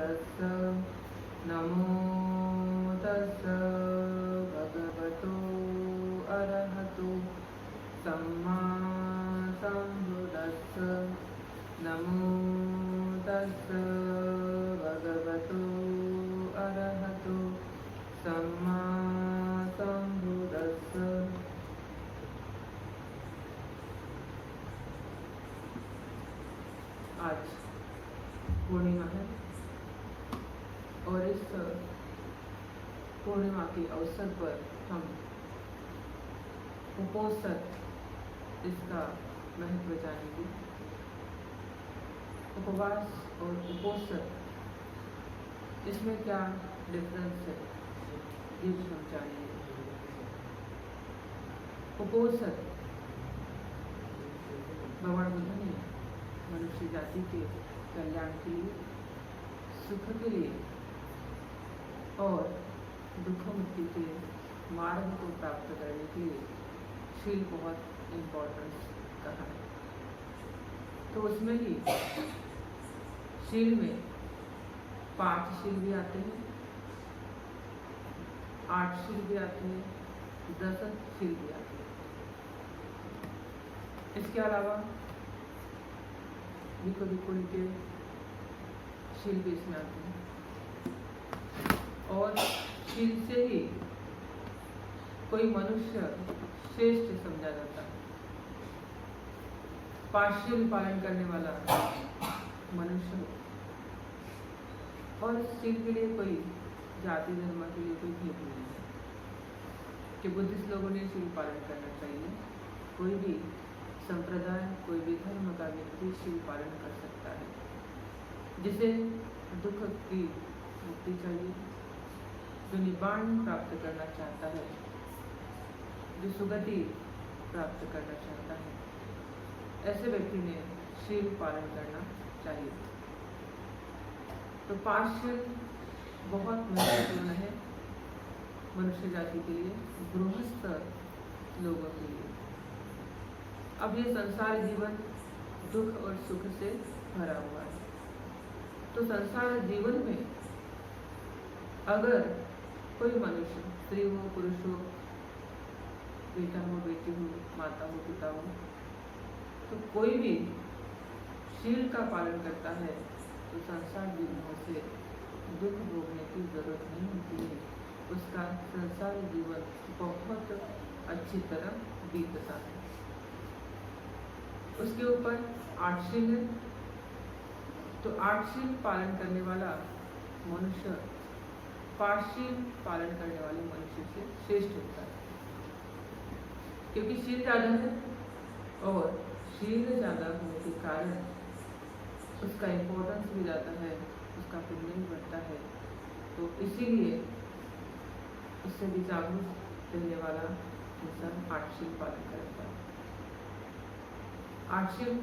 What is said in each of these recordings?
तस्स नमो तस्स भगवतो अरहतो सम्मा सम्बुद्दस्स नमो तस्स भगवतो अरहतो सम्मा सम्बुद्दस्स। आज पूर्णिमा है और इस पूर्णिमा के अवसर पर हम उपोषण इसका महत्व जानेंगे। उपवास और उपोषण इसमें क्या डिफरेंस है ये भी हम जानेंगे। उपोषण भगवान बुद्ध ने मनुष्य जाति के कल्याण के लिए, सुख के लिए और दुख मुक्ति के मार्ग को प्राप्त करने के लिए शील बहुत इम्पोर्टेंस कहा है। तो उसमें ही शील में 5 शील भी आते हैं, 8 शील भी आते हैं, 10 शील भी आते हैं। इसके अलावा विको के शील भी इसमें आते हैं और शील से ही कोई मनुष्य श्रेष्ठ समझा जाता है। 5 शील पालन करने वाला मनुष्य हो और शील के लिए कोई जाति धर्म के लिए कोई भेद नहीं है कि बुद्धिस्ट लोगों ने शील पालन करना चाहिए। कोई भी संप्रदाय, कोई भी धर्म का व्यक्ति शील पालन कर सकता है। जिसे दुख की मुक्ति चाहिए, जो निब्बाण प्राप्त करना चाहता है, जो सुगति प्राप्त करना चाहता है, ऐसे व्यक्ति ने शील पालन करना चाहिए। तो 5 शील बहुत महत्वपूर्ण है मनुष्य जाति के लिए, गृहस्थ लोगों के लिए। अब ये संसार जीवन दुख और सुख से भरा हुआ है। तो संसार जीवन में अगर कोई मनुष्य, स्त्री हो, पुरुष हो, बेटा हो, बेटी हो, माता हो, पिता हो, तो कोई भी शील का पालन करता है तो संसार जीवन से दुख भोगने की जरूरत नहीं होती है। उसका संसार जीवन बहुत अच्छी तरह बीतता है। उसके ऊपर 8 शील है। तो 8 शील पालन करने वाला मनुष्य 5 शील पालन करने वाले मनुष्य से श्रेष्ठ होता है, क्योंकि शील ज्यादा है और शील ज्यादा होने के कारण उसका इम्पोर्टेंस भी ज्यादा है, उसका पुण्य भी बढ़ता है। तो इसीलिए उससे भी जागरूक रहने वाला इंसान 8 शील पालन करता है। 8 शील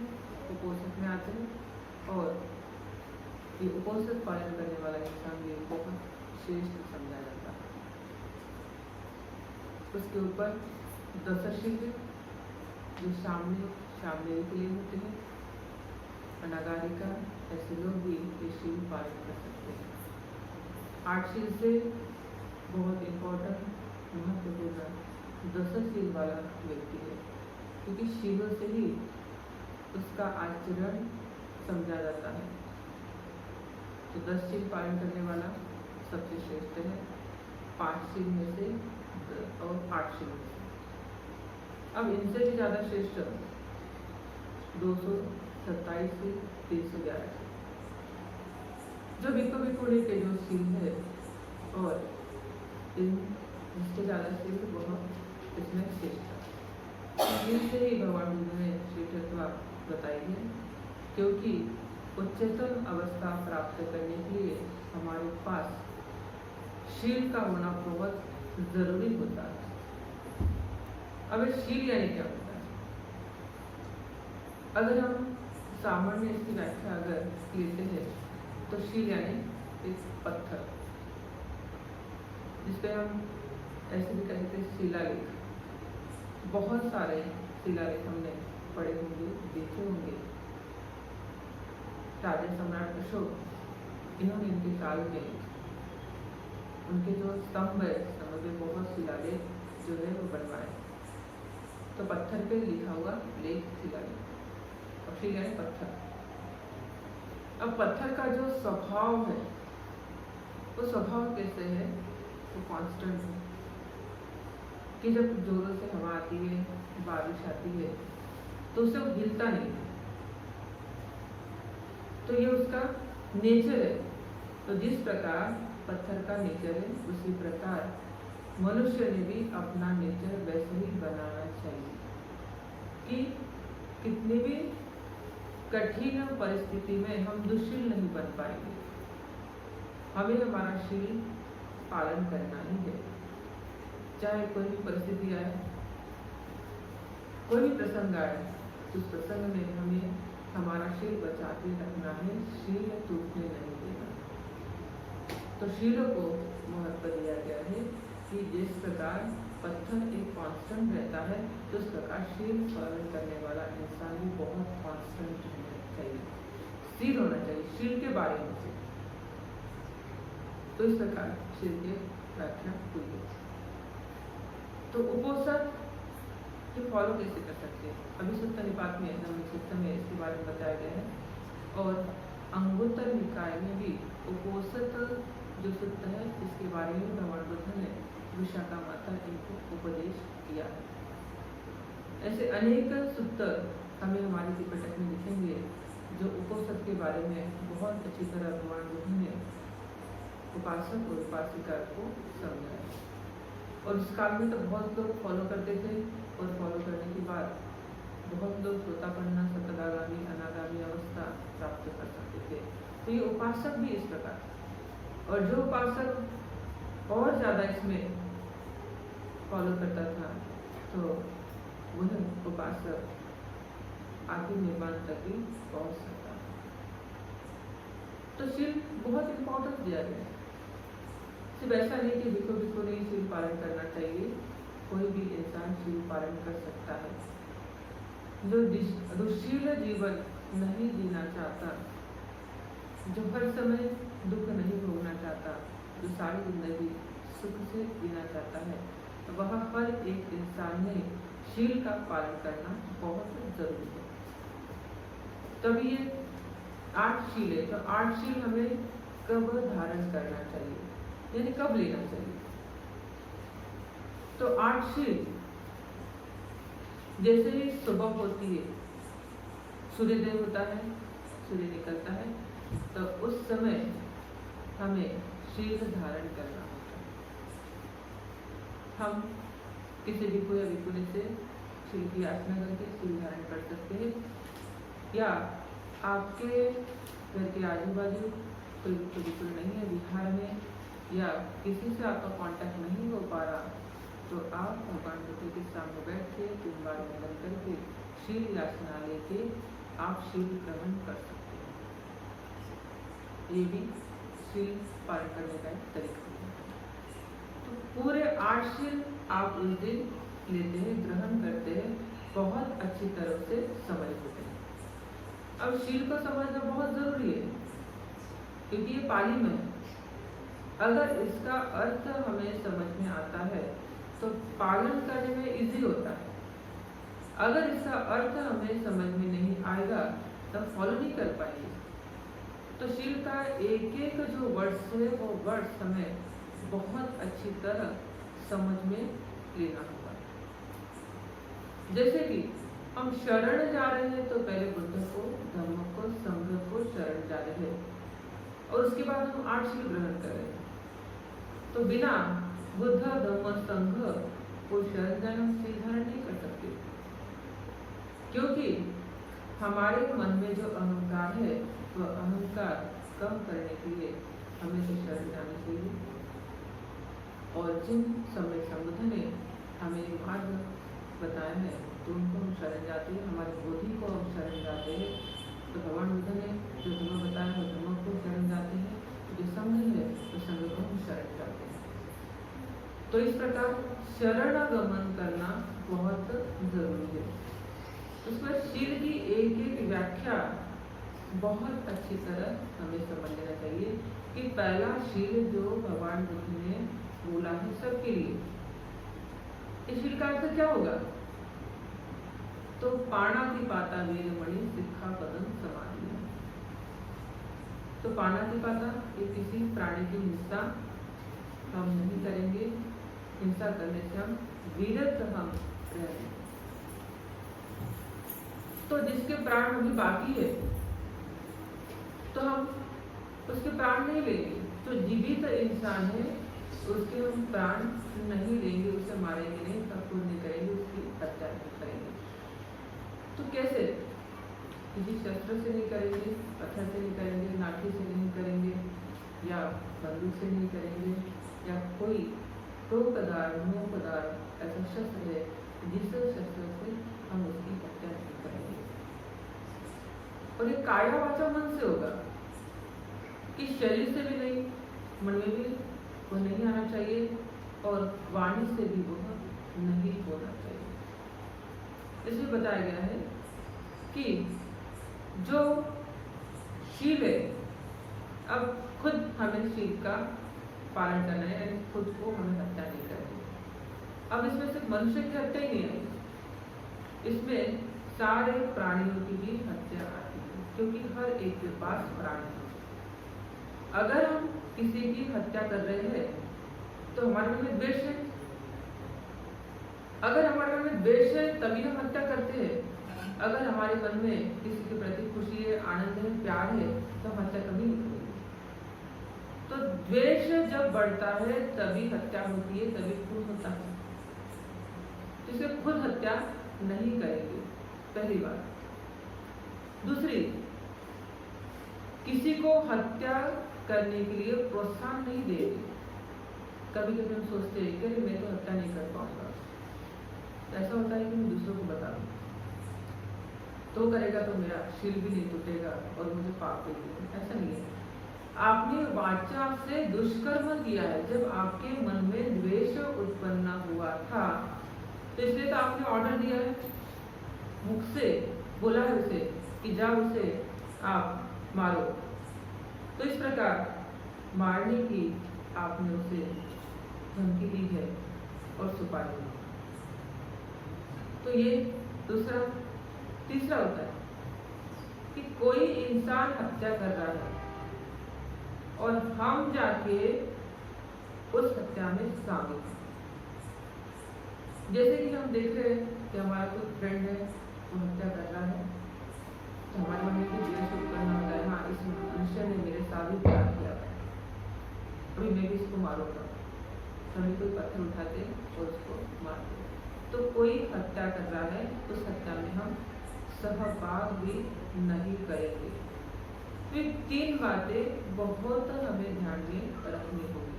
उपोषण में आते हैं और ये उपोषण पालन करने वाला इंसान भी बहुत श्रेष्ठ समझा जाता है। उसके ऊपर 10 शील जो सामने के लिए होते हैं, अनागारिका, ऐसे लोग भी ये शील पालन कर सकते हैं। 8 शील से बहुत इम्पोर्टेंट, महत्वपूर्ण 10 शील वाला व्यक्ति है, क्योंकि शीलों से ही उसका आचरण समझा जाता है। तो 10 शील पालन करने वाला सबसे श्रेष्ठ है 5 शील में से और 8 शील में से। अब इनसे भी ज़्यादा श्रेष्ठ 227 से 311 जो विको के जो शील है, और इन जिसके ज़्यादा शील वह इसमें श्रेष्ठ है। इनसे ही भगवान बुद्ध ने श्रेष्ठत्व बताई है, क्योंकि उच्चतम अवस्था प्राप्त करने के लिए हमारे पास शील का होना बहुत जरूरी होता है। अब शील यानी क्या होता है? अगर हम सामान्य इसकी व्याख्या अगर लेते हैं तो शील यानी एक पत्थर, जिसपे हम ऐसे भी कहते हैं शिलालेख। बहुत सारे शिलालेख हमने पढ़े होंगे, देखे होंगे। राजा सम्राट अशोक इन्होंने इनके काल में उनके जो स्तंभ है, स्तंभ पे बहुत शिलालेख जो है वो बनवाए। तो पत्थर पे लिखा हुआ लेख शिलालेख, और शिला है पत्थर। अब पत्थर का जो स्वभाव है वो स्वभाव कैसे है, वो कांस्टेंट है कि जब जोरों से हवा आती है, बारिश आती है, तो उसे वो हिलता नहीं है। तो ये उसका नेचर है। तो जिस प्रकार पत्थर का नेचर है, उसी प्रकार मनुष्य ने भी अपना नेचर वैसे ही बनाना चाहिए कि कितनी भी कठिन परिस्थिति में हम दुश्शील नहीं बन पाएंगे। हमें हमारा शील पालन करना ही है, चाहे कोई भी परिस्थिति आए, कोई भी प्रसंग आए, उस प्रसंग में हमें हमारा शील बचा के रखना है, शील टूटने नहीं देना। तो शीलों को महत्व दिया गया है कि जिस प्रकार पत्थर एक कांस्टेंट रहता है, तो उस प्रकार शील पालन करने वाला इंसान भी बहुत कांस्टेंट होना चाहिए, शील होना चाहिए, शील के बारे में से। तो इस प्रकार शील की व्याख्या हुई है। तो उपोषण के फॉलो कैसे कर सकते हैं, अभी सुत्त निपात में सूत्र में इसके बारे में बताया गया है। और अंगुत्तर निकाय में भी उपोषित जो सूत्र है, इसके बारे में भगवान बुद्ध ने विशाखा माता इनको उपदेश किया है। ऐसे अनेक सूत्र हमें हमारे त्रिपिटक में दिखेंगे जो उपोषित के बारे में बहुत अच्छी तरह भगवान बुद्ध ने उपासक और उपासिका को समझाया। और उस काल में तो बहुत लोग फॉलो करते थे, और फॉलो करने के बाद बहुत लोग सोतापन्ना, सतदागामी, अनागामी अवस्था प्राप्त कर सकते थे। तो ये उपासक भी इस प्रकार, और जो उपासक और ज़्यादा इसमें फॉलो करता था, तो वह उपासक आत्म निर्माण तक भी पहुँच सकता था। तो शील बहुत इम्पोर्टेंस दिया गया है। सिर्फ ऐसा नहीं कि भिक्खु भिक्खु नहीं शील पालन करना चाहिए, कोई भी इंसान शील पालन कर सकता है। जो दुश्शील जीवन नहीं जीना चाहता, जो हर समय दुख नहीं भोगना चाहता, जो सारी जिंदगी सुख से जीना चाहता है, वह हर एक इंसान ने शील का पालन करना बहुत जरूरी है। तभी ये 8 शील है। तो 8 शील हमें कब धारण करना चाहिए, यानी कब लेना चाहिए। तो 8 शील जैसे ही सुबह होती है, सूर्योदय होता है, सूर्य निकलता है, तो उस समय हमें शील धारण करना होता है। हम किसी भिक्खु या भिक्खुनी से शील की याचना करके शील धारण कर सकते हैं, या आपके घर के आजू बाजू कोई भिक्खु नहीं है बिहार में, या किसी से आपका कांटेक्ट नहीं हो पा रहा, तो आप भगवान बुद्ध के सामने बैठ के 3 बार वंदन करके शील याचना लेके आप शील ग्रहण कर सकते हैं। ये भी शील पालन करने का एक तरीका है। तो पूरे 8 शील आप उस दिन लेते हैं, ग्रहण करते हैं, बहुत अच्छी तरह से समझते हैं। अब शील को समझना बहुत जरूरी है, क्योंकि ये पाली में है। अगर इसका अर्थ हमें समझ में आता है तो पालन करने में इजी होता है। अगर इसका अर्थ हमें समझ में नहीं आएगा तो फॉलो नहीं कर पाएंगे। तो शील का एक एक जो वर्ड्स है, वो वर्ड्स हमें बहुत अच्छी तरह समझ में लेना होगा। जैसे कि हम शरण जा रहे हैं, तो पहले बुद्ध को, धम्म को, संघ को शरण जा रहे हैं, और उसके बाद हम 8 शील ग्रहण कर रहे हैं। तो बिना बुद्ध, धम्म, संघ को शरण जाना शील धारण नहीं कर सकते, क्योंकि हमारे मन में जो अहंकार है, वह अहंकार कम करने के लिए हमें तो शरण जाना चाहिए। और जिन समय संबुद्ध ने हमें मार्ग बताया है, तो उनको हम शरण जाते हैं, हमारे बोधि को हम शरण जाते हैं। तो भगवान बुद्ध ने जो धम्म बताया है, धम्म को शरण जाते हैं, जो संघ है तो संघ को हम शरण जाते हैं। तो इस प्रकार शरणागमन करना बहुत जरूरी है। उसमें शील की एक एक व्याख्या बहुत अच्छी तरह हमें समझ लेना चाहिए कि पहला शील जो भगवान बुद्ध ने बोला है सबके लिए, इस शील का अर्थ क्या होगा? तो पाणातिपाता वीरमणि सिक्खापदं समाधियां। तो पाणातिपाता ये किसी प्राणी की हिंसा हम नहीं करेंगे, हिंसा करने से हम वीरत्व हम रहेंगे। तो जिसके प्राण अभी बाकी है तो हम उसके प्राण नहीं लेंगे। जो जीवित इंसान है उसके हम प्राण नहीं लेंगे, उसे मारेंगे नहीं, खून नहीं करेंगे, उसकी हत्या नहीं करेंगे। तो कैसे? किसी शस्त्र से नहीं करेंगे, पत्थर से नहीं करेंगे, लाठी से नहीं करेंगे, या बंदूक से नहीं करेंगे, या कोई टोकदार नोकदार ऐसा शस्त्र है जिस शस्त्र से हम उसकी हत्या नहीं करेंगे। और ये काया वाचा मन से होगा कि शरीर से भी नहीं, मन में भी वो नहीं आना चाहिए और वाणी से भी वो नहीं होना चाहिए। इसमें बताया गया है कि जो शील है, अब खुद हमें शील का पालन करना है, यानी खुद को हमें हत्या नहीं करनी। अब इसमें सिर्फ मनुष्य की हत्या ही नहीं आई, इसमें सारे प्राणियों की भी हत्या आती है, क्योंकि हर एक के पास प्राण है। अगर हम किसी की हत्या कर रहे हैं तो हमारे मन में द्वेष है। अगर हमारे मन में द्वेष है तभी हम हत्या करते हैं। अगर हमारे मन में किसी के प्रति खुशी है, आनंद है, प्यार है तो हम हत्या कभी नहीं करेंगे। तो द्वेष जब बढ़ता है तभी हत्या होती है, तभी खून होता है। इसलिए खुद हत्या नहीं करेंगे, पहली बात। दूसरी, किसी को हत्या करने के लिए प्रोत्साहन नहीं देंगे। कभी कभी हम सोचते हैं कि मैं तो हत्या नहीं कर पाऊंगा, ऐसा होता है कि मैं दूसरों को बता दूं तो करेगा तो मेरा शील भी नहीं टूटेगा और मुझे पाप भी नहीं। ऐसा नहीं है। आपने वाचा से दुष्कर्म किया है। जब आपके मन में द्वेष उत्पन्न हुआ था तो इसलिए तो आपने ऑर्डर दिया है, मुख से बोला है उसे कि जा उसे आप मारो। तो इस प्रकार मारने की आपने उसे धमकी दी है और सुपारी दी। तो ये दूसरा। तीसरा होता है कि कोई इंसान हत्या कर रहा है और हम जाके उस हत्या में शामिल हैं। जैसे कि हम देख रहे हैं कि हमारा कोई फ्रेंड है वो हत्या कर रहा है, तो हमारे मन में भी द्वेष उत्पन्न होता है, हाँ इस मनुष्य ने मेरे साथ भी प्यार किया है, अभी मैं भी इसको मारूंगा। हमें कोई पत्थर उठाते और उसको मारते। तो कोई हत्या कर रहा है, उस हत्या में हम सहभाग भी नहीं करेंगे। तो ये तीन बातें बहुत हमें ध्यान में रखनी होगी।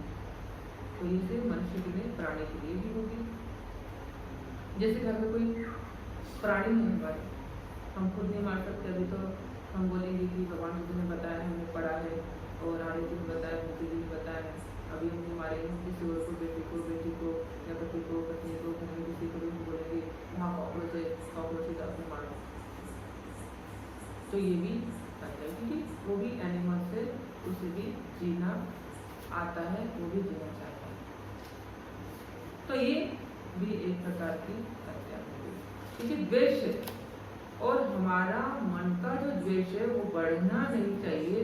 तो ये सिर्फ मनुष्य के लिए, प्राणी के लिए भी होगी। जैसे घर में कोई प्राणी है हमारे, हम खुद नहीं मार सकते, अभी तो हम बोलेंगे कि भगवान बुद्ध ने बताया, हमने पढ़ा है, और आर्य जी ने बताया, बुद्ध जी ने बताया है, अभी हम नहीं मारेंगे। किसी और को, बेटी को या पति को, पत्नी को, घर में किसी को भी हम बोलेंगे वहाँ कॉकरोच है, कॉकरोच का आपको मारो। तो ये भी आता है क्योंकि वो भी एनिमल से, उसे भी जीना आता है, वो भी जीना चाहता है। तो ये भी एक प्रकार की हत्या है, क्योंकि द्वेष है और हमारा मन का जो द्वेष है वो बढ़ना नहीं चाहिए,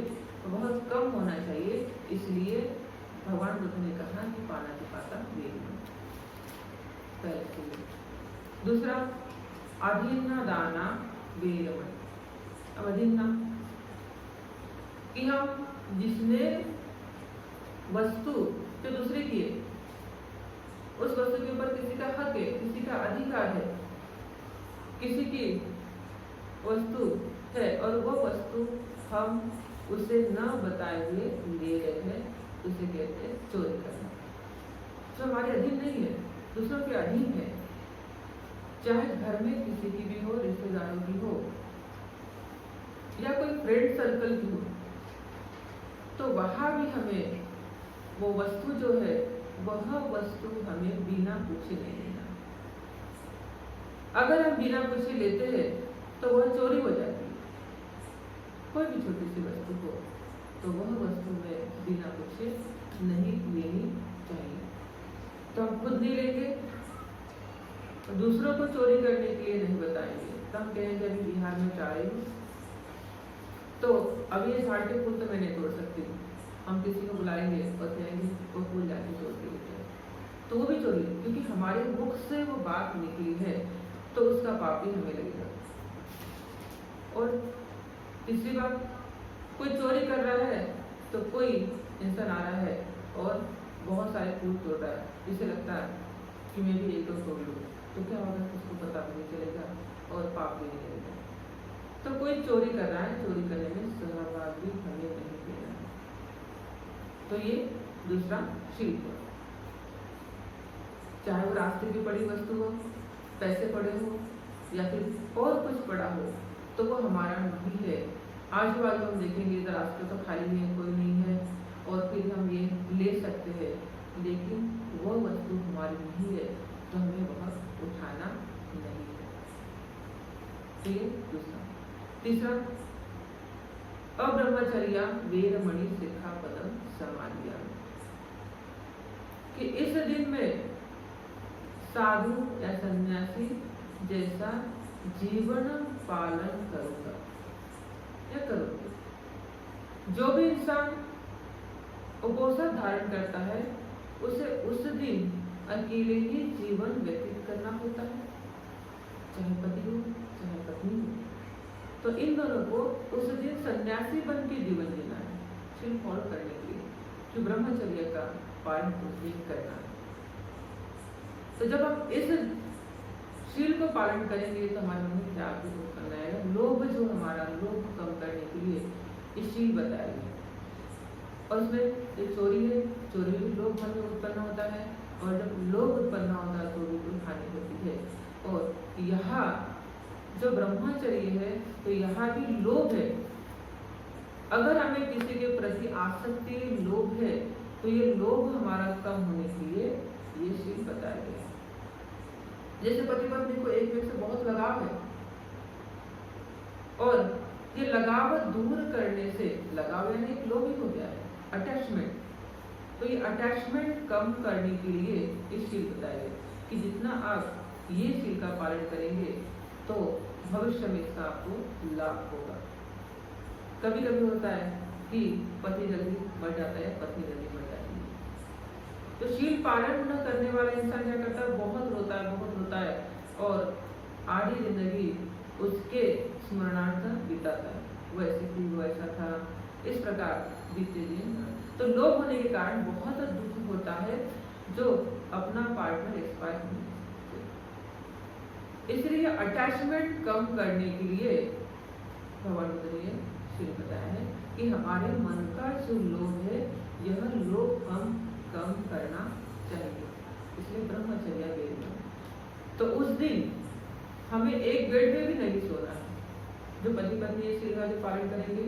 बहुत कम होना चाहिए। इसलिए भगवान बुद्ध ने कहा कि पाणातिपाता वीरमणि। दूसरा, अधीना दाना वीरमणि। अब अधीना कि हम जिसने वस्तु जो दूसरे की है, उस वस्तु के ऊपर किसी का हक है, किसी का अधिकार है, किसी की वस्तु है और वो वस्तु हम उसे न बताए हुए ले रहे हैं, उसे कहते हैं चोरी करना। जो हमारे अधीन नहीं है, दूसरों के अधीन है, चाहे घर में किसी की भी हो, रिश्तेदारों की हो या कोई फ्रेंड सर्कल की हो, तो वहां भी हमें वो वस्तु जो है, वह वस्तु हमें बिना पूछे नहीं लेना। अगर हम बिना पूछे लेते हैं तो वह चोरी हो जाती है। कोई भी छोटी सी वस्तु हो तो वह वस्तु में बिना पूछे नहीं लेनी चाहिए। तो हम खुद नहीं लेंगे, दूसरों को चोरी करने के लिए नहीं बताएंगे। तो हम कहेंगे अभी बिहार में जा रही हूँ तो अब ये झाड़ के फूल तो मैं नहीं तोड़ सकती, हम किसी को बुलाएंगे और कहेंगे वो फूल जाके तोड़ के लेके आए, तो वो भी चोरी, क्योंकि हमारे मुख से वो बात निकली है तो उसका पाप भी हमें लगेगा। और तीसरी बात, कोई चोरी कर रहा है तो कोई इंसान आ रहा है और बहुत सारे फूल तोड़ रहा है, इसे लगता है कि मैं भी एक दो तोड़ लूँ, तो क्या होगा, उसको पता भी नहीं चलेगा और पाप भी नहीं लगेगा। तो कोई चोरी कर रहा है, चोरी करने में सहभाग भी हमें नहीं देना है। तो ये दूसरा शील हुआ। चाहे वो रास्ते की पड़ी वस्तु हो, पैसे पड़े हो या फिर और कुछ पड़ा हो, तो वो हमारा नहीं है। आजू बाजू हम देखेंगे तो रास्ते तो खाली है, कोई नहीं है और फिर हम ये ले सकते हैं, लेकिन वो वस्तु हमारी नहीं है तो हमें वह उठाना नहीं है। तो ये दूसरा। तीसरा, अब्रह्मचर्या वेरमणि सिक्खापदम समाधिया, कि इस दिन में साधु या सन्यासी जैसा जीवन पालन करूंगा या करूंगी। जो भी इंसान उपोषण धारण करता है उसे उस दिन अकेले ही जीवन व्यतीत करना होता है, चाहे पति हो चाहे पत्नी हो। तो इन दोनों को उस दिन सन्यासी बन के जीवन जीना है, शील फॉलो करने के लिए, कि ब्रह्मचर्य का पालन करना है। तो जब हम इस शील को पालन करेंगे तो हमारे मन में त्याग भी दूर करना है। लोभ जो हमारा, लोभ कम करने के लिए इस शील बताया गया। और उसमें जो चोरी है, चोरी भी लोभ मन में उत्पन्न होता है, और जब लोभ उत्पन्न होता है तो बिल्कुल हानि होती है। और यहाँ जो ब्रह्मचर्य है तो यहाँ भी लोभ है। अगर हमें किसी के प्रति आसक्ति, लोभ है, तो ये लोभ हमारा कम होने के लिए ये शील बताया गया। जैसे पति पत्नी को एक दूसरे से बहुत लगाव है और ये लगाव दूर करने से, लगाव यानी एक लोभ ही हो गया है, अटैचमेंट, तो ये अटैचमेंट कम करने के लिए इस शील बताया गया कि जितना आप ये शील का पालन करेंगे तो भविष्य में इसका आपको लाभ होगा। कभी कभी होता है कि पति जल्दी मर जाता है, पत्नी जल्दी मर जाती है, तो शील पालन न करने वाला इंसान क्या करता है, बहुत रोता है और आधी जिंदगी उसके स्मरणार्थ बिताता है, वो ऐसे थी, वो ऐसा था, इस प्रकार बीतते दिन। तो लोभ होने के कारण बहुत दुख होता है जो अपना पार्टनर एक्सपायर होने, इसलिए अटैचमेंट कम करने के लिए भगवान बुद्ध ने शील बताया है कि हमारे मन का जो लोभ है यह लोभ हम कम करना चाहिए। इसलिए ब्रह्मचर्या वेद में तो उस दिन हमें एक बेड में भी नहीं सोना है। जो पति पत्नी इस शील का जो पालन करेंगे,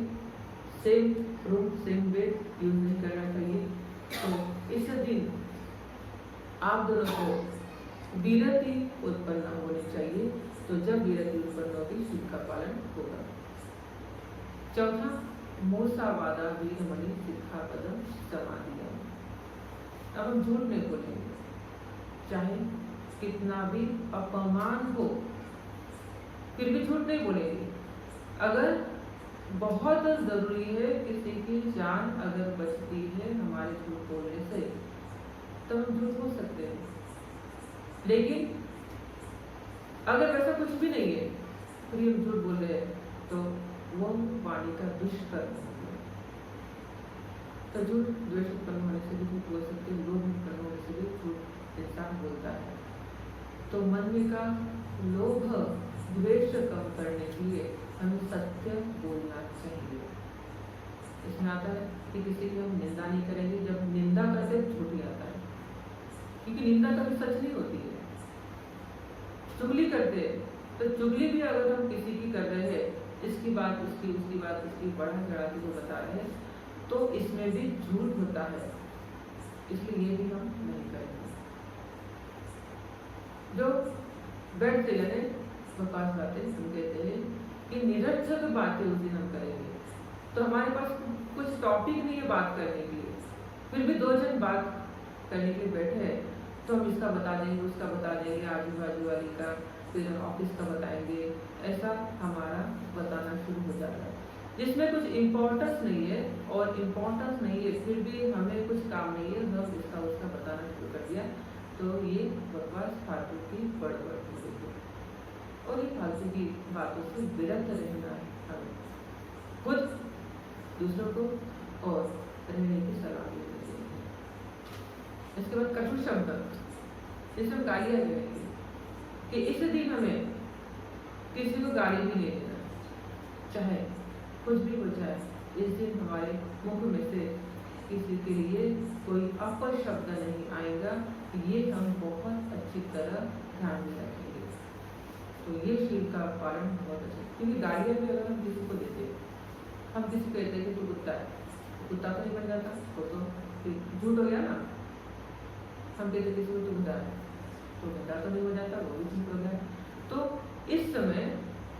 same room same bed use नहीं करना चाहिए। तो इस दिन आप दोनों को विरति उत्पन्न होनी चाहिए। तो जब विरति उत्पन्न होगी शील का पालन होगा। चौथा, मोसावादा वीरमणि सिक्खापदम समाधिया। अब हम झूठ नहीं बोलेंगे, चाहे कितना भी अपमान हो फिर भी झूठ नहीं बोलेंगे। अगर बहुत जरूरी है, किसी की जान अगर बचती है हमारे झूठ बोलने से, तो हम झूठ बोल सकते हैं। लेकिन अगर वैसा कुछ भी नहीं है फिर हम झूठ बोल रहे हैं तो वो वाणी का दुष्कर्म है। तो झूठ द्वेष उत्पन्न होने से भी झूठ बोल सकते हैं, लोभ उत्पन्न होने से भी झूठ इंसान बोलता है। तो मन में का लोभ द्वेष कम करने के लिए हमें सत्य बोलना चाहिए। इसमें आता है कि किसी की हम निंदा नहीं करेंगे। जब निंदा करते हैं झूठ ही आता है, क्योंकि निंदा कभी सच नहीं होती है। चुगली करते हैं तो चुगली भी अगर हम किसी की कर रहे हैं, इसकी बात उसकी, उसकी बात इसकी, बढ़ा चढ़ा के वो बता रहे हैं, तो इसमें भी झूठ होता है। इसलिए ये भी हम नहीं करेंगे। जो बैठते यानी बकवास बातें हम कहते हैं कि निरर्थक बातें उस दिन हम करेंगे। तो हमारे पास कुछ टॉपिक नहीं है बात करने के लिए, फिर भी दो जन बात करने के लिए बैठे हैं तो हम इसका बता देंगे, उसका बता देंगे, आजू बाजू वाली का, फिर ऑफिस का बताएंगे, ऐसा हमारा बताना शुरू हो जाता है जिसमें कुछ इम्पोर्टेंस नहीं है। और इम्पोर्टेंस नहीं है फिर भी हमें कुछ काम नहीं है, हम इसका उसका बताना शुरू कर दिया, तो ये बकवास फालतू की बड़बड़ हो गई है। और ये फालतू की बातों से विरत रहना है हमें, खुद दूसरों को और रहने की सलाह देनी चाहिए। इसके बाद कटु शब्द, इसमें गालियाँ रहेंगी कि इस दिन हमें किसी को गाली भी नहीं देना, चाहे कुछ भी हो जाए। इस दिन हमारे मुख में से किसी के लिए कोई अपशब्द नहीं आएगा, ये हम बहुत अच्छी तरह ध्यान में रखेंगे। तो ये शील का पालन बहुत अच्छा, क्योंकि गालियाँ भी अगर हम किसी को देते, हम किसी को कहते हैं कि तू कुत्ता है, कुत्ता तो नहीं बन जाता, वो तो फिर झूठ हो गया ना। हम कहते किसी को तू गधा है, तो गधा तो नहीं हो जाता, वो भी झूठ हो गया। तो इस समय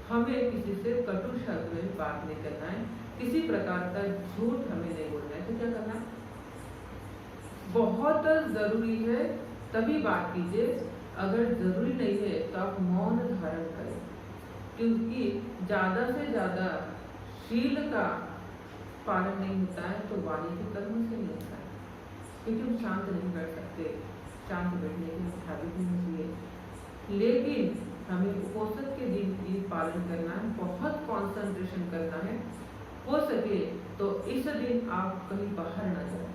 हमें किसी से कटु शब्द में बात नहीं करना है, किसी प्रकार का झूठ हमें नहीं बोलना है। तो क्या करना है, बहुत जरूरी है तभी बात कीजिए, अगर जरूरी नहीं है तो आप मौन धारण करें, क्योंकि ज्यादा से ज्यादा शील का पालन नहीं होता है तो वाणी के कर्म से नहीं होता है, क्योंकि हम शांत नहीं बैठ सकते, शांत बैठने की हैबिट नहीं होती है। लेकिन हमें उपोषण के दिन ये पालन करना है, बहुत कंसंट्रेशन करना है। हो सके तो इस दिन आप कहीं बाहर ना जाए।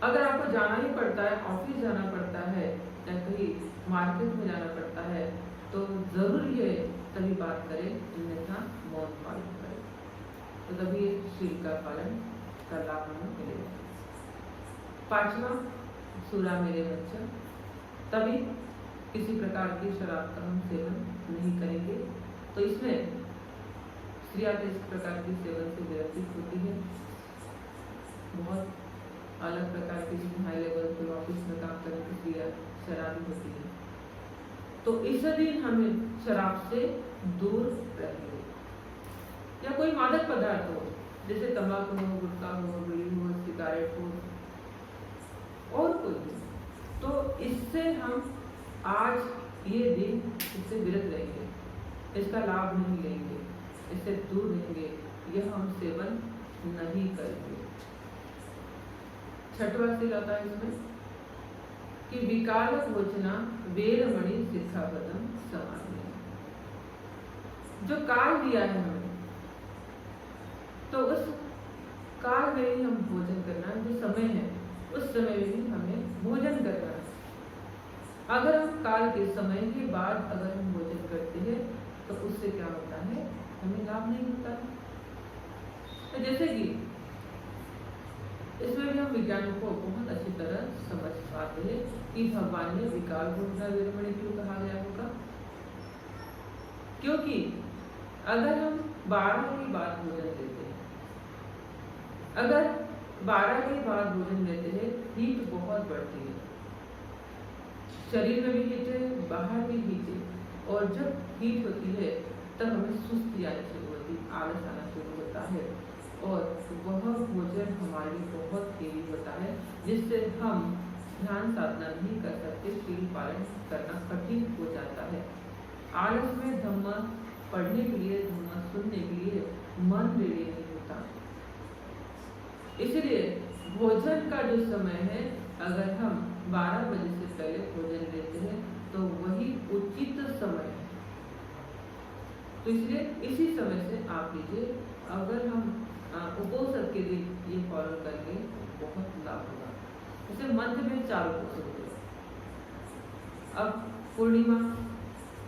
अगर आपको जाना ही पड़ता है, ऑफिस जाना पड़ता है या कहीं मार्केट में जाना पड़ता है, तो जरूरी है तभी बात करें, अन्यथा मौन पालन करें, तो तभी शील का पालन का लाभ हमें मिलेगा। पांचवा, सूरा मेरे बच्चा, तभी किसी प्रकार की शराब का हम सेवन नहीं करेंगे। तो इसमें स्त्रियां इस प्रकार की सेवन से विरतित होती है, बहुत अलग प्रकार की हाई लेवल पे ऑफिस में काम करने की स्त्रियां शराबी होती है। तो इस दिन हमें शराब से दूर रहेंगे, या कोई मादक पदार्थ हो जैसे तंबाकू हो, गुटखा हो, बीड़ी हो, सिगारेट हो और कोई हो, तो इससे हम आज ये दिन इससे विरत रहेंगे, इसका लाभ नहीं लेंगे, इससे दूर रहेंगे, यह हम सेवन नहीं करेंगे। छठवां शील आता है इसमें कि विकाल भोजना वेरमणि सिक्खापदम समाधि। जो काल दिया है हमें, तो उस काल में ही हम भोजन करना है, जो समय है उस समय में ही हमें भोजन करना है। अगर हम काल के समय के बाद अगर हम भोजन करते हैं तो उससे क्या होता है, हमें लाभ नहीं होता है। तो जैसे कि इसमें भी हम विज्ञान को बहुत अच्छी तरह समझ पाते हैं कि भगवान ने विकाल भोजना वेरमणि क्यों कहा गया होगा, क्योंकि अगर हम 12 के बाद भोजन लेते हैं, अगर 12 के बाद भोजन लेते हैं, हीट बहुत बढ़ती है, शरीर में भी हीट है, बाहर भी हीट है, और जब हीट होती है तब हमें सुस्ती आनी शुरू होती है, आलस आना शुरू होता है, और वह भोजन हमारे लिए बहुत हेवी होता है, जिससे हम ध्यान साधना नहीं कर सकते, शील पालन करना कठिन हो जाता है। आलस में धम्म पढ़ने के लिए, धम्म सुनने के लिए मन रेडी नहीं होता। इसलिए भोजन का जो समय है, अगर हम 12 बजे से पहले भोजन लेते हैं तो वही उचित समय है। तो इसलिए इसी समय से आप लीजिए। अगर हम उपोषण के दिन ये फॉलो करेंगे तो बहुत लाभ होगा। जैसे मध्य में 4 उपोषण होते हैं, अब पूर्णिमा,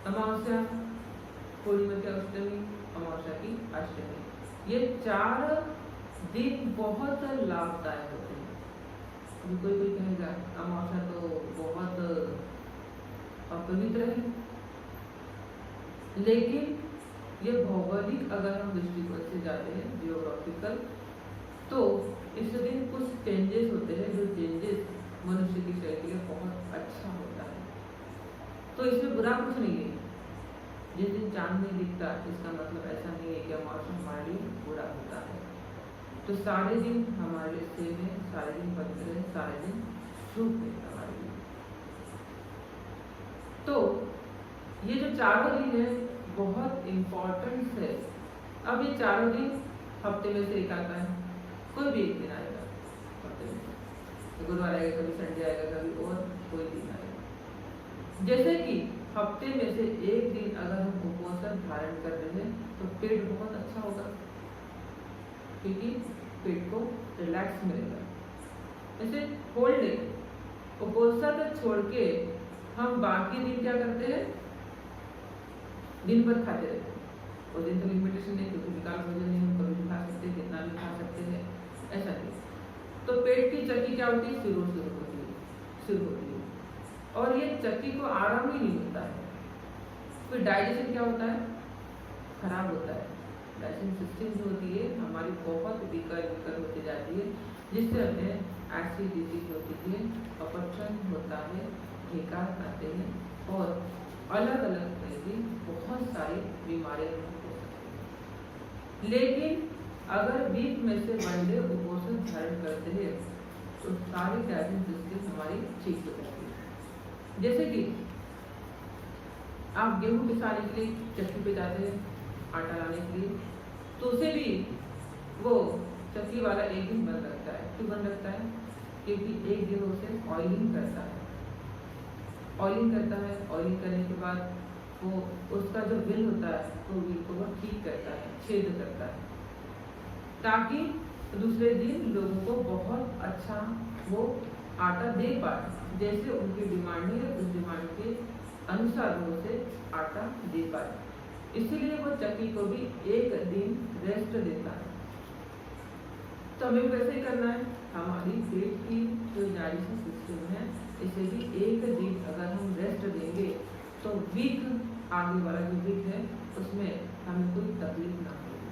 अमावस्या, पूर्णिमा की अष्टमी, अमावस्या की अष्टमी, ये 4 दिन बहुत लाभदायक होते हैं। अभी कोई कहेगा अमावस्या तो बहुत अपवित्र है, लेकिन ये भौगोलिक अगर हम दृष्टिकोण से जाते हैं, जियोग्राफिकल, तो इस दिन कुछ चेंजेस होते हैं, जो चेंजेस मनुष्य की शरीर के लिए बहुत अच्छा होता है। तो इसमें बुरा कुछ नहीं है, जिस दिन चांद नहीं दिखता, इसका मतलब ऐसा नहीं है कि मौसम हमारे लिए बुरा होता है। तो सारे दिन हमारे से में सारे दिन पवित्र है, सारे दिन शुभ है हमारे लिए। तो ये जो चारों दिन है बहुत इम्पोर्टेंट है। अब ये चारों दिन हफ्ते में से एक आता है, कोई भी एक दिन आएगा हफ्ते में, तो गुरुवार आएगा, कभी संडे आएगा, कभी और कोई दिन आएगा। जैसे कि हफ्ते में से एक दिन अगर हम उपवास धारण कर रहे हैं तो पेट बहुत अच्छा होगा, क्योंकि पेट को रिलैक्स मिलेगा। जैसे होल डे उपवास छोड़ के हम बाकी दिन क्या करते हैं, दिन भर खाते रहते हैं। और दिन तो लिमिटेशन नहीं, क्योंकि विकाल भोजन नहीं, हम कभी भी खा सकते हैं, कितना भी खा सकते हैं, ऐसा नहीं। तो पेट की चक्की क्या होती है, शुरू होती है, और ये चक्की को आराम ही नहीं मिलता है। फिर डाइजेशन क्या होता है, खराब होता है। डाइजेशन सिस्टम जो होती है हमारी बहुत विकर होती जाती है, जिससे हमें एसिडिटी होती है, अपचन होता है, ढेकार आते हैं और अलग अलग तरह की बहुत सारी बीमारियां हो सकती हैं। लेकिन अगर वीक में से वन डे उपवास धारण करते हैं तो सारी डाइजेशन सिस्टम हमारी ठीक हो जाती है। जैसे कि आप गेहूं पिसाने के लिए चक्की पे जाते हैं आटा लाने के लिए, तो उसे भी वो चक्की वाला एक दिन बंद रखता है। क्यों बंद रखता है, क्योंकि एक दिन उसे ऑयलिंग करता है। ऑयलिंग करने के बाद वो उसका जो व्हील होता है वो व्हील को वो ठीक करता है, छेद करता है, ताकि दूसरे दिन लोगों को बहुत अच्छा वो आटा दे पाए। जैसे उनकी डिमांड है उस डिमांड के अनुसार वो उसे आटा दे पाए। इसीलिए वो चक्की को भी एक दिन रेस्ट देता है। तो हमें वैसे ही करना है। हमारी पेट की जो डाइजेशन सिस्टम है इसे भी एक दिन अगर हम रेस्ट देंगे तो वीक आगे वाला जो वीक है उसमें हमें कोई तकलीफ ना होगी।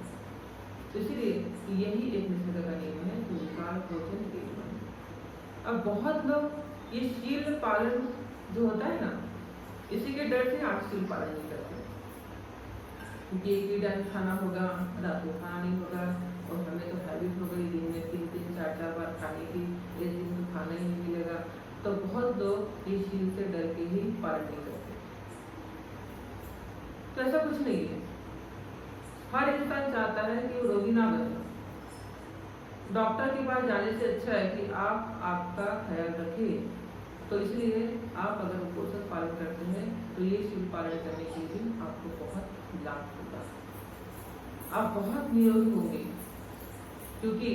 तो इसीलिए यही एक निषेध का नियम है जो विकाल भोजन के नियम। अब बहुत लोग ये शील पालन जो होता है ना, इसी के डर से आप शील पालन नहीं करते, क्योंकि एक ही टाइम खाना होगा, रात को खाना नहीं होगा, और हमें तो हैबिट हो गई दिन में 3-3, 4-4 बार खाने की, इस दिन तो खाना ही नहीं मिलेगा। तो बहुत लोग इस शील से डर के ही पालन नहीं करते। तो ऐसा कुछ नहीं है। हर इंसान चाहता है कि वो रोगी ना बने। डॉक्टर के पास जाने से अच्छा है कि आप आपका ख्याल रखें। तो इसलिए आप अगर उपवास पालन करते हैं तो ये शील पालन करने के लिए आपको बहुत लाभ होगा, आप बहुत निरोगी होंगे, क्योंकि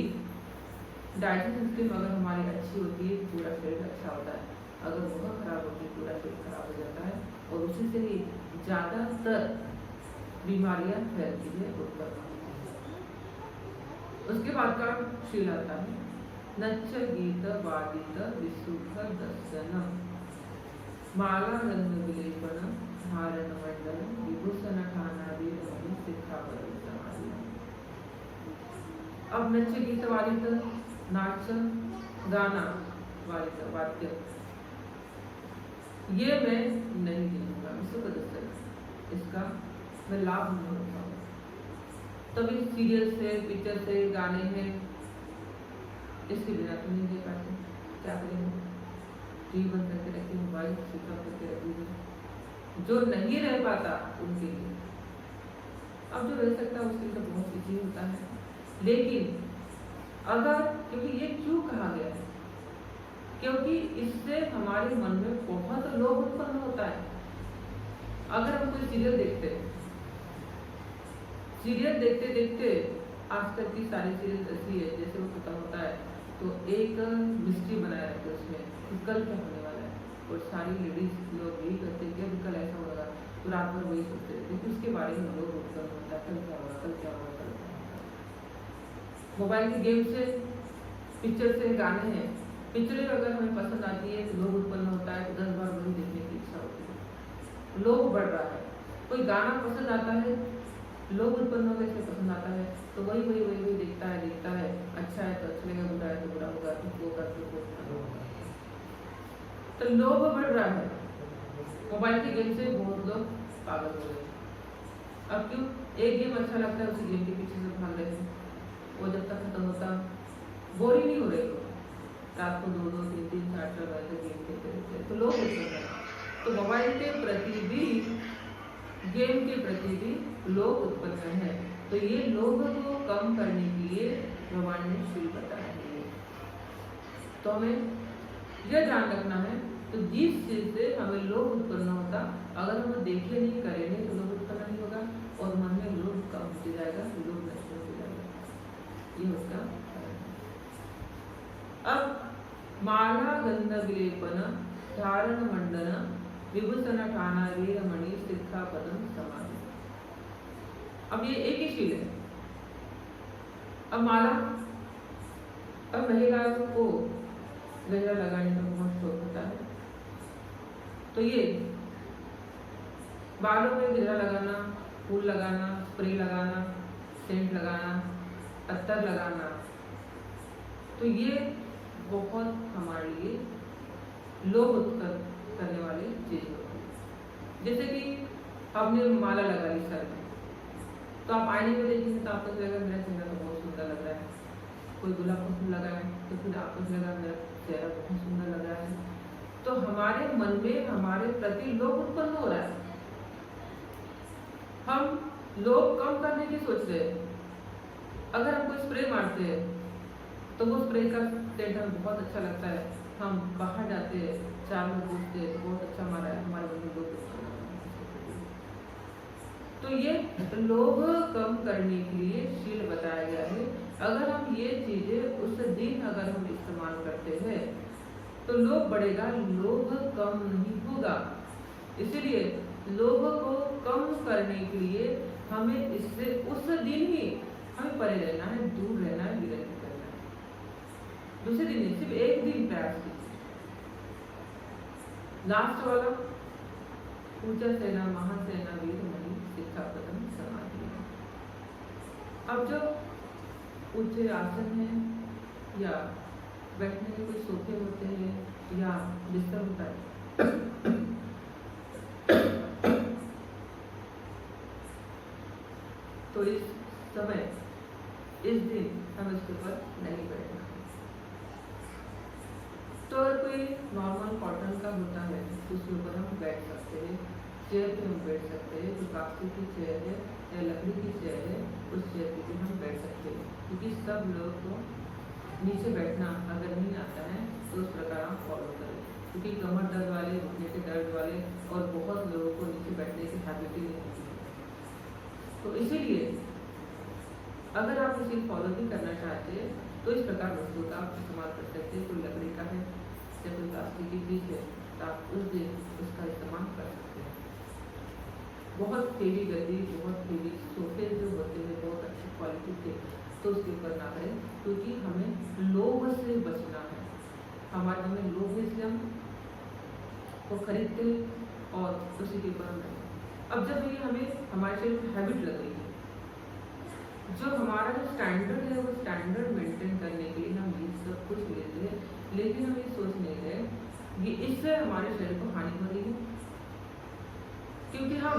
डाइजेशन सिस्टम अगर हमारी अच्छी होती है पूरा शरीर अच्छा होता है। अगर वह खराब होती है पूरा शरीर खराब हो जाता है, और उसी से ही ज़्यादातर बीमारियां फैलती है, उत्पन्न होती है। उसके बाद का शील आता है नच्च गीत वादित विशुद्ध दर्शनम माला रंग विलेपनम धारण मंडलम विभूषण ठानादि शिक्षापद समाधि। अब नच्च गीत वादित, नाच गाना वादित वाद्य, ये मैं नहीं दूंगा, इसका मैं लाभ नहीं उठाऊंगा। तभी सीरियल से, पिक्चर से, गाने हैं, इसके बिना तो नहीं दे पाते। क्या करेंगे, टीवी बंद करके रखिए, मोबाइल स्विच ऑफ करके रख दीजिए। जो नहीं रह पाता उनके लिए, अब जो रह सकता है उसके लिए तो बहुत इजी होता है। लेकिन अगर, क्योंकि ये क्यों कहा गया है, क्योंकि इससे हमारे मन में बहुत लोभ उत्पन्न होता है। अगर हम कोई सीरियल देखते देखते आज तक की सारी सीरियल ऐसी है, जैसे वो खत्म होता है तो एक मिस्ट्री बनाया रहता है उसमें कि कल क्या होने वाला है, और सारी लेडीज लोग यही करते हैं कि कल ऐसा होगा, तो रात भर वही सोचते रहते हैं, उसके बारे में लोग उत्पन्न होता है, कल क्या होगा, कल क्या होगा, कल क्या होगा। मोबाइल की गेम से, पिक्चर से, गाने हैं, पिक्चरें अगर हमें पसंद आती है तो लोग उत्पन्न होता है, तो 10 बार वही देखने की इच्छा होती है, लोग बढ़ रहा है। कोई गाना पसंद आता है, लोग उत्पन्न होकर इसे पसंद आता है, तो वही देखता है, अच्छा है तो अच्छा लगेगा, बुरा है तो बुरा होगा, तो लोभ बढ़ रहा है। मोबाइल के गेम से बहुत लोग पागल हो गए। अब क्यों? एक गेम अच्छा लगता है, उसी गेम के पीछे से भाग रहे हैं, वो जब तक खत्म होता बोरिंग नहीं हो रहे लोग, रात को 2-2, 3-3, 4-4 बजे तक गेम खेलते रहते हैं, तो लोग उत्पन्न हैं। तो मोबाइल के प्रति भी, गेम के प्रति भी लोग उत्पन्न है। तो ये लोभ को कम करने के लिए भगवान ने शील बताया है। तो हमें यह ध्यान रखना है, तो जिस चीज से हमें लोभ उत्पन्न होता, अगर हम देखे नहीं करेंगे तो लोभ उत्पन्न नहीं होगा और मन में लोभ कम होते जाएगा, लोभ नष्ट होते जाएगा। ये उसका कारण है। अब माला गंध विलेपन धारण मंडन विभूषण ठाना वीरमणि शिक्षा पदम समाधि। अब ये एक ही शील है। अब माला, अब महिलाओं को गजरा लगाने का बहुत शौक होता है, तो ये बालों में गजरा लगाना, फूल लगाना, स्प्रे लगाना, सेंट लगाना, अत्तर लगाना, तो ये बहुत हमारे लिए लोभ उत्पन्न करने वाली चीज होती है। जैसे कि आपने माला लगा ली सर में, तो आप आईने में देखेंगे तो आपको लगेगा मेरा चेहरा तो बहुत सुंदर लग रहा है। कोई गुलाब का फूल लगाए तो फिर आपको लगेगा मेरा चेहरा बहुत सुंदर लग रहा है। तो हमारे मन में हमारे प्रति लोभ उत्पन्न हो रहा है। हम लोभ कम करने की सोच रहे हैं। अगर हम कोई स्प्रे मारते हैं तो वो स्प्रे का सेंट हमें बहुत अच्छा लगता है, हम बाहर जाते हैं, चार लोग पूछते हैं तो बहुत अच्छा मारा है, हमारे मन में लोभ। तो ये लोभ कम करने के लिए शील बताया गया है। अगर हम ये चीजें उस दिन अगर हम इस्तेमाल करते हैं तो लोभ बढ़ेगा, लोभ कम नहीं होगा। इसीलिए लोभ को कम करने के लिए हमें इससे उस दिन ही हमें परे रहना है, दूर रहना है, विरत करना है। दूसरे दिन नहीं, सिर्फ एक दिन प्रयास कीजिए। लास्ट वाला पूजा सेना महासेना वीरमणि शिक्षा पदम समाधि। अब जो ऊंचे आसन है या बैठने के कोई सोफे होते हैं या बिस्तर होता है, तो इस समय, इस दिन हम इसके ऊपर नहीं बैठना। तो अगर कोई नॉर्मल कॉटन का होता है तो उसके ऊपर हम बैठ सकते हैं, चेयर पे हम बैठ सकते हैं। जो प्लास्टिक की चेयर है या लकड़ी की चेयर है, उस चेयर पे भी हम बैठ सकते हैं। क्योंकि सब लोग को नीचे बैठना अगर नहीं आता है तो उस प्रकार हम फॉलो करें। क्योंकि कमर दर्द वाले, घुटने के दर्द वाले और बहुत लोगों को नीचे बैठने की हैबिट ही नहीं होती है। तो इसीलिए अगर आप इसे फॉलो भी करना चाहते हैं तो इस प्रकार वस्तुओं का आप इस्तेमाल कर सकते हैं। कोई लकड़ी का है या कोई प्लास्टिक की चीज है तो आप उस दिन उसका इस्तेमाल कर सकते हैं। बहुत हेवी गद्दी, बहुत हेवी सोफे जो होते हैं बहुत अच्छी क्वालिटी के, तो उसके ऊपर ना करें, क्योंकि हमें लोभ से बचना है। हमारे मन में लोभ है, इसलिए हम वो खरीदते और उसी के ऊपर हम रहें। अब जब ये हमें हमारे शरीर की हैबिट लग रही है, जो हमारा जो स्टैंडर्ड है वो स्टैंडर्ड मेंटेन करने के लिए हम ये सब कुछ लेते हैं, लेकिन हम ये सोच नहीं रहे कि इससे हमारे शरीर को हानि हो रही है। क्योंकि हम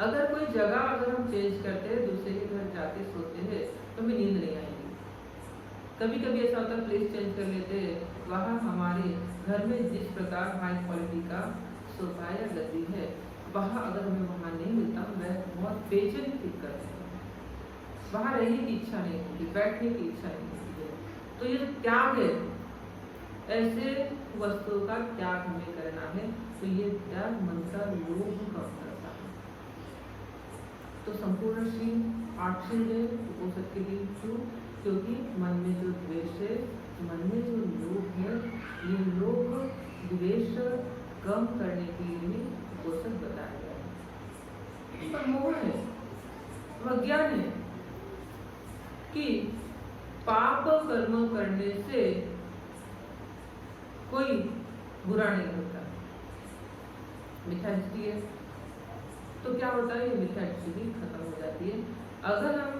अगर कोई जगह अगर हम चेंज करते हैं, दूसरे के घर जाके सोते हैं तो हमें नींद नहीं आएगी। कभी कभी ऐसा होता है प्लेस चेंज कर लेते हैं, वहाँ हमारे घर में जिस प्रकार हाई क्वालिटी का सोफा या गद्दी है, वहाँ अगर हमें वहाँ नहीं मिलता, वह बहुत बेचैन फील करते हैं, वहाँ रहने की इच्छा नहीं होती, बैठने की इच्छा नहीं होती है। तो ये त्याग है, ऐसे वस्तुओं का त्याग हमें करना है। तो ये त्याग मन का लोभ कम करता है। तो संपूर्ण शील 8 शील है, वो सबके लिए क्यों? क्योंकि मन में जो द्वेष है, मन में जो लोभ है, ये लोभ द्वेष कम करने के लिए वो सब बताया गया है। पर मोह है, वह ज्ञान है कि पाप कर्म करने से कोई बुरा नहीं होता। मिथ्या दृष्टि है तो क्या होता है, ये मिथ्या दृष्टि भी खत्म हो जाती है। अगर हम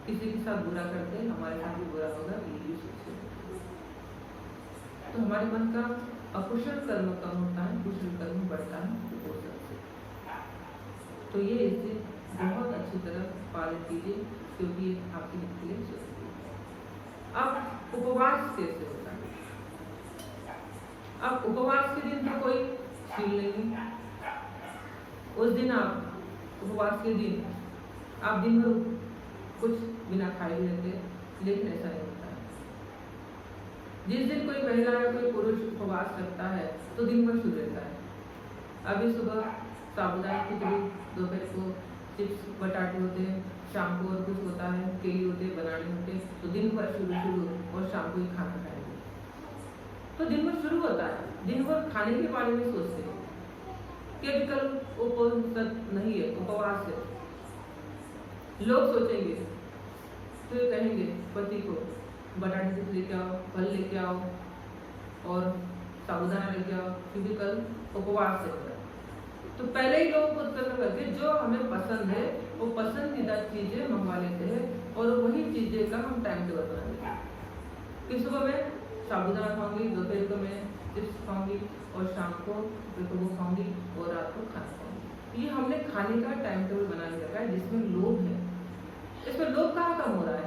किसी के साथ बुरा करते हैं, हमारे साथ भी बुरा होगा, ये भी सोचते हैं। तो हमारे मन का अकुशल कर्म कम होता है, कुशल कर्म बढ़ता है। तो ये इससे बहुत अच्छी तरह पालन कीजिए, क्योंकि ये आपके हित के लिए जरूरी है। अब उपवास कैसे होता है? अब उपवास के दिन तो कोई छील नहीं, उस दिन आप उपवास के दिन आप दिन भर कुछ बिना खाए भी रहते, लेकिन ऐसा नहीं होता है। जिस दिन कोई महिला या कोई पुरुष उपवास करता है तो दिन भर शुरू रहता है। अभी सुबह साबुदाना खिचड़ी, दोपहर को चिप्स बटाटे होते हैं, शाम को और कुछ होता है, केली होते हैं, बनाने होते हैं, तो दिन भर शुरू और शाम को ही खाना खाएंगे। तो दिन भर शुरू होता है, दिन भर खाने के बारे में सोचते हैं कि अभी कल उपवास नहीं है, उपवास है। लोग सोचेंगे, तो कहेंगे पति को बटाटे चिप्स लेके आओ, फल लेके आओ और साबुदाना लेके आओ, क्योंकि कल उपवास है। तो पहले ही लोग खुद करके जो हमें पसंद है वो पसंदीदा चीजें मंगवा लेते हैं और वही चीजें का हम टाइम टेबल बना लेते हैं कि सुबह में साबुदाना खाऊंगी, दोपहर को मैं चिप्स खाऊंगी और शाम को वो खाऊंगी और रात को खाना खाऊंगी। ये हमने खाने का टाइम टेबल बना के रखा है, जिसमें लोभ है। इसमें लोभ कहाँ कम हो रहा है?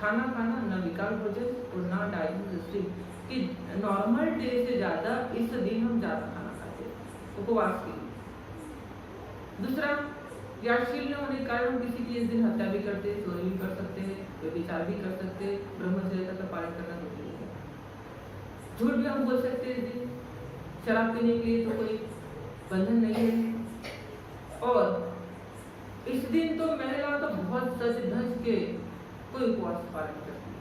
खाना खाना न विकल्प प्रोजेक्ट और ना डाइजेस्टिव कि नॉर्मल डे से ज्यादा इस दिन हम ज्यादा खाना खाते हैं उपवास के। दूसरा, यादशील न होने के कारण हम किसी की इस दिन हत्या भी करते हैं, चोरी भी कर सकते हैं, व्यभिचार भी कर सकते हैं, ब्रह्मचर्य का पालन करना जरूरी है। झूठ भी हम बोल सकते हैं इस दिन, शराब पीने के लिए तो कोई बंधन नहीं है। और इस दिन तो महिला तो बहुत सज धज के कोई उपवास पालन करती है।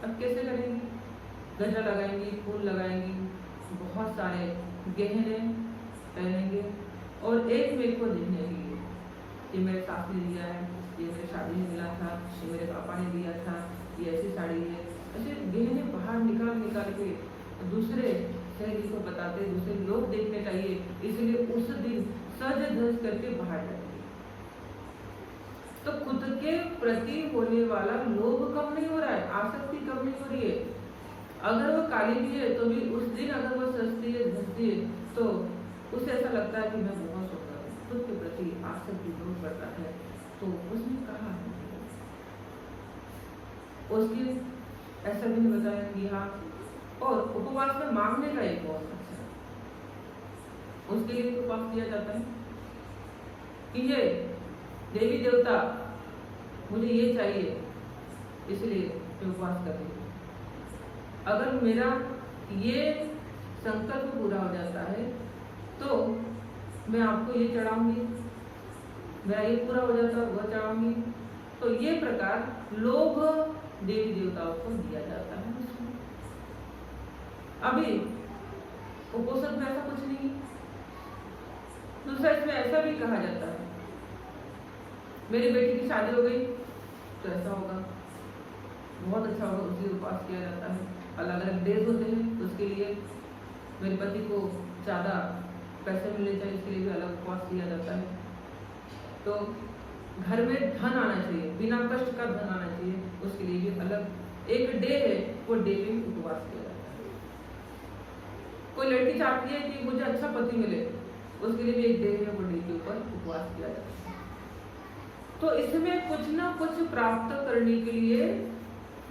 अब कैसे करेंगी? गजरा लगाएंगी, फूल लगाएंगी, बहुत सारे गहने पहनेंगे और एक मेरे को देखने के लिए ये मेरे सास ने दिया है, ये मेरे शादी में मिला था, ये मेरे पापा ने दिया था, ये ऐसी साड़ी है, ऐसे गहने बाहर निकाल के दूसरे सहेली को बताते, दूसरे लोग देखने चाहिए, इसलिए उस दिन सज धज करके बाहर जाएंगे। तो खुद के प्रति होने वाला लोभ कम नहीं हो रहा है, आसक्ति कम नहीं हो रही है। अगर वो काली भी है तो भी उस दिन अगर वो सजती है धजती है तो उसे ऐसा लगता है कि मैं बहुत सुंदर हूँ, खुद के प्रति आसक्ति दूर करता है। तो उसने कहा उसके ऐसा भी नहीं बताया कि हाँ, और उपवास में मांगने का एक बहुत अच्छा है। उसके लिए उपवास किया जाता है कि ये देवी देवता मुझे ये चाहिए, इसलिए मैं उपवास कर रही हूँ। अगर मेरा ये संकल्प पूरा हो जाता है तो मैं आपको ये चढ़ाऊंगी, मेरा ये पूरा हो जाता है वह चढ़ाऊंगी। तो ये प्रकार लोभ देवी देवताओं को दिया जाता है। अभी उपोषण में ऐसा कुछ नहीं। दूसरा, इसमें ऐसा भी कहा जाता है मेरी बेटी की शादी हो गई तो ऐसा होगा, बहुत अच्छा होगा, उसके उपवास किया जाता है। अलग अलग डेज होते हैं तो उसके लिए मेरे पति को ज़्यादा पैसे मिलने चाहिए, इसके लिए भी अलग उपवास किया जाता है। तो घर में धन आना चाहिए, बिना कष्ट का धन आना चाहिए, उसके लिए भी अलग एक डे है, वो डे में उपवास किया जाता है। कोई लड़की चाहती है कि मुझे अच्छा पति मिले, उसके लिए भी एक डे है, वो डे के ऊपर उपवास किया जाता है। तो इसमें कुछ ना कुछ प्राप्त करने के लिए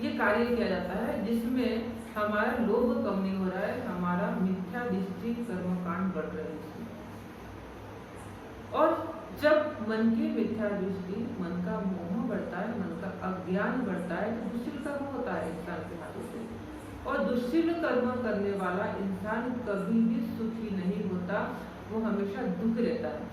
ये कार्य किया जाता है, जिसमें हमारा लोभ कम नहीं हो रहा है, हमारा मिथ्या दृष्टि कर्मकांड बढ़ रहे हैं इसमें। और जब मन की मिथ्या दृष्टि, मन का मोह बढ़ता है, मन का अज्ञान बढ़ता है, तो दुष्शील कर्म होता है इंसान के हाथों से। और दुष्शील कर्म करने वाला इंसान कभी भी सुखी नहीं होता, वो हमेशा दुख रहता है।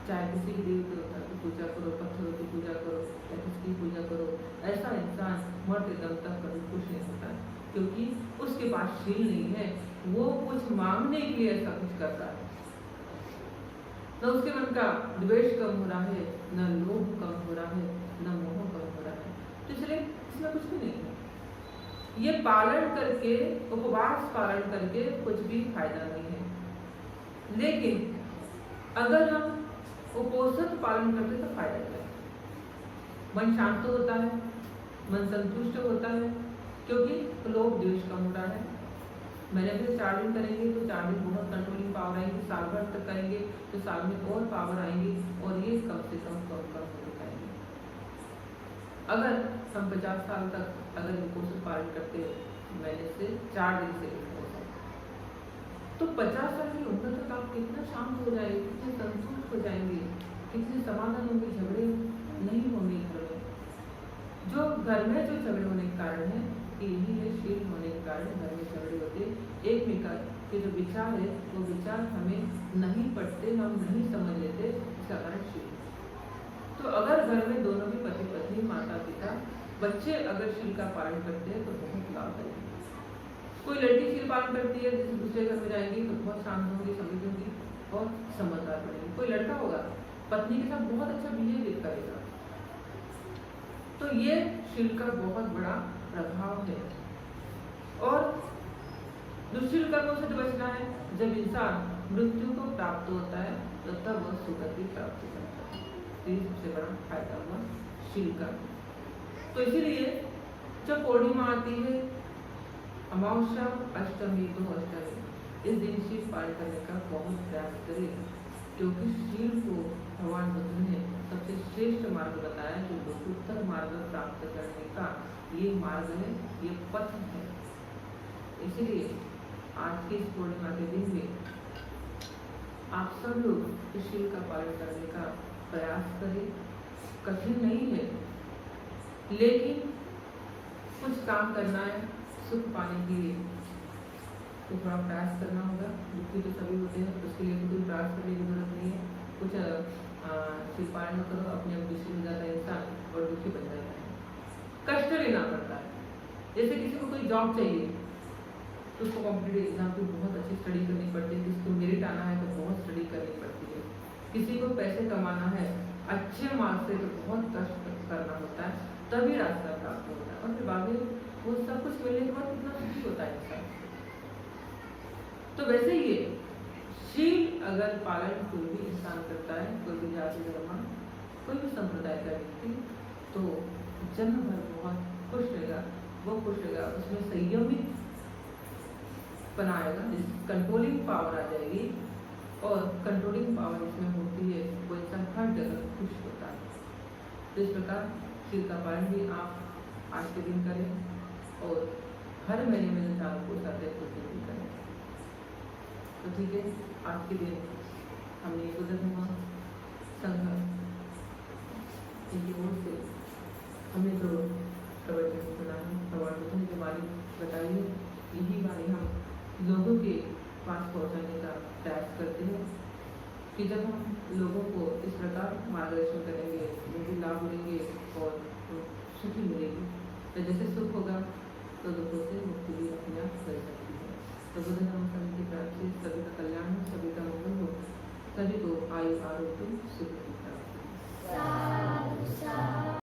चाहे किसी देवी देवता की पूजा करो, पत्थरों की पूजा करो या किसकी पूजा करो, ऐसा इंसान मरते दम तक कभी खुश नहीं होता, क्योंकि उसके पास शील नहीं है, वो कुछ मांगने के लिए ऐसा कुछ करता है। न उसके मन का द्वेष कम हो रहा है, न लोभ कम हो रहा है, न मोह कम हो रहा है। तो इसलिए इसमें कुछ भी नहीं है। ये पालन करके, उपवास पालन करके कुछ भी फायदा नहीं है। लेकिन अगर हम उपोषण पालन करते तो फायदा क्या है? मन शांत होता है, मन संतुष्ट होता है, क्योंकि लोभ द्वेष कम हो रहा है, महीने में 4 दिन करेंगे तो 4 दिन बहुत कंट्रोलिंग पावर आएगी, साल भर तक करेंगे तो साल में और पावर आएंगी और ये कम से कम होते जाएंगे। अगर हम 50 साल तक अगर इनको पालन करते हैं महीने से 4 दिन से तो 50 साल की उम्र तक आप कितना शांत हो जाएंगे, कितने संतुष्ट हो जाएंगे, कितने समाधान होंगे, झगड़े नहीं होंगे घर में। जो घर में जो झगड़े होने के कारण है यही है शील होने के कारण घर में झगड़े होते। एक के जो विचार है वो विचार हमें नहीं पढ़ते, हम नहीं समझ लेते, इसका कारण शील। तो अगर घर में दोनों भी पति पत्नी माता पिता बच्चे अगर शील का पालन करते हैं तो बहुत लाभ है। कोई लड़की शील पालन करती है जैसे दूसरे घर में जाएंगी तो बहुत शांत होंगी, समझेंगी और समझदार बनेगी। कोई लड़का होगा पत्नी के साथ बहुत अच्छा बिहेवियर करेगा। तो ये शील का बहुत बड़ा प्रभाव है। और दुष्शील कर्मों से बचना है। जब इंसान मृत्यु को प्राप्त होता है तो तब वह सुगति प्राप्त करता है। ये सबसे बड़ा फायदा हुआ शील का। तो इसीलिए जब पूर्णिमा आती है, अमावस्या, अष्टमी, 2 अष्टमी, इस दिन शील पालन करने का बहुत प्रयास करें, क्योंकि शील को भगवान बुद्ध ने सबसे श्रेष्ठ मार्ग बताया जो लोकोत्तर मार्ग प्राप्त करने का ये मार्ग है, ये पथ है। इसलिए आज की इस पूर्णिमा के दिन में आप सब लोग इस शील का पालन करने का प्रयास करें। कठिन नहीं है, लेकिन कुछ काम करना है सुख पाने के लिए तो थोड़ा प्रयास करना होगा। दुखी तो सभी होते हैं, उसके लिए कोई प्रयास करने की जरूरत नहीं है। कुछ शील पालन करो, अपने आप दुखी हो जाता है इंसान और दुखी बन जाता है, कष्ट लेना पड़ता है। जैसे किसी को कोई जॉब चाहिए तो उसको कॉम्पिटिटिव एग्जाम की बहुत अच्छी स्टडी करनी पड़ती है, किसी को मेरिट आना है तो बहुत स्टडी करनी पड़ती है, किसी को पैसे कमाना है अच्छे मार्क्स से तो बहुत कष्ट करना होता है, तभी रास्ता प्राप्त होता है। और फिर बाद में वो सब कुछ मिलने के बाद कितना सुखी होता है इंसान। तो वैसे ही ये शील अगर पालन कोई भी इंसान करता है, कोई भी जाति धर्म कोई भी संप्रदाय का व्यक्ति, तो जन्म भर बहुत खुश रहेगा। वो खुश रहेगा, उसमें संयमित बनाएगा, जिसकी कंट्रोलिंग पावर आ जाएगी। और कंट्रोलिंग पावर इसमें होती है वो इंसान हर जगह खुश होता है। तो इस प्रकार शील का पालन भी आप आज के दिन करें और हर महीने में जो 4 कोर्स आते हैं उस दिन भी करें। तो ठीक है, आज के दिन हमने बुद्ध धर्म संघ इनकी ओर से हमने जो प्रवचन सुना है, भगवान बुद्ध ने जो वाणी बताई है, यही वाणी हम लोगों के पास पहुंचाने का प्रयास करते हैं कि जब हम लोगों को इस प्रकार मार्गदर्शन करेंगे, उनके लाभ मिलेंगे और सुखी मिलेगी। तो जैसे सुख होगा तो दुखों से मुक्ति भी अपने आप कर सकती है। तो बुद्ध धर्म संघ की प्राप्ति सभी का कल्याण हो, सभी का मंगल हो, सभी को आयु आरोग्य सुख